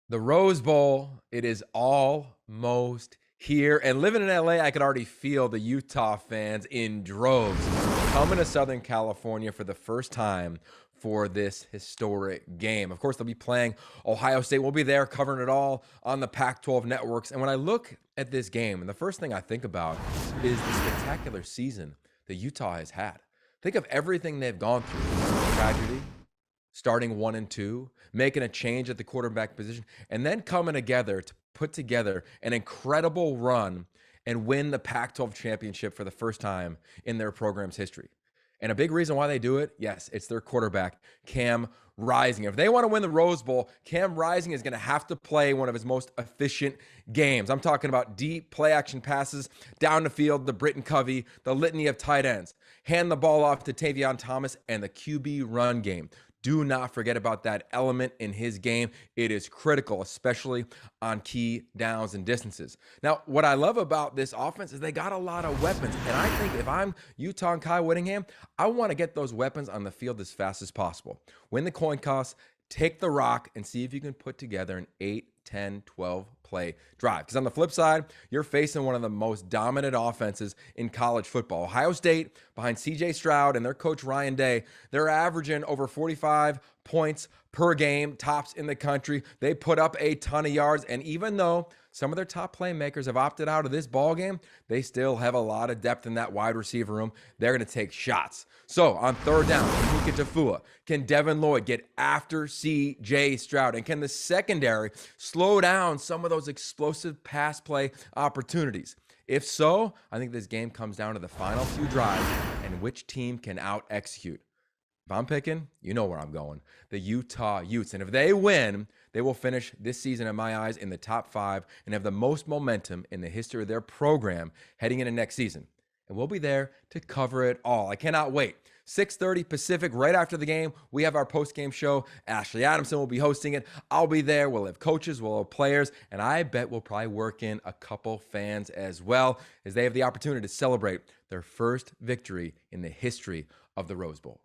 The Rose Bowl, it is almost here. And living in LA, I could already feel the Utah fans in droves coming to Southern California for the first time for this historic game. Of course, they'll be playing Ohio State. We'll be there covering it all on the Pac-12 networks. And when I look at this game, and the first thing I think about is the spectacular season that Utah has had. Think of everything they've gone through: tragedy, starting 1-2, making a change at the quarterback position, and then coming together to put together an incredible run and win the Pac-12 championship for the first time in their program's history. And a big reason why they do it, yes, it's their quarterback, Cam Rising. If they want to win the Rose Bowl, Cam Rising is going to have to play one of his most efficient games. I'm talking about deep play action passes down the field, the Britton Covey, the litany of tight ends. Hand the ball off to Tavion Thomas and the QB run game. Do not forget about that element in his game. It is critical, especially on key downs and distances. Now, what I love about this offense is they got a lot of weapons. And I think if I'm Utah and Kyle Whittingham, I want to get those weapons on the field as fast as possible. Win the coin toss, take the rock, and see if you can put together an 8, 10, 12 play drive. Because on the flip side, you're facing one of the most dominant offenses in college football. Ohio State, behind CJ Stroud and their coach Ryan Day, they're averaging over 45 points per game, tops in the country. They put up a ton of yards, and even though some of their top playmakers have opted out of this ball game, they still have a lot of depth in that wide receiver room. They're going to take shots. So on third down, can Puka Tafua, can Devin Lloyd get after CJ Stroud, and can the secondary slow down some of those explosive pass play opportunities? If so, I think this game comes down to the final few drives and which team can out execute. If I'm picking, you know where I'm going. The Utah Utes. And if they win, they will finish this season, in my eyes, in the top 5 and have the most momentum in the history of their program heading into next season. And we'll be there to cover it all. I cannot wait. 6:30 Pacific, right after the game, we have our post-game show. Ashley Adamson will be hosting it. I'll be there. We'll have coaches, we'll have players, and I bet we'll probably work in a couple fans as well, as they have the opportunity to celebrate their first victory in the history of the Rose Bowl.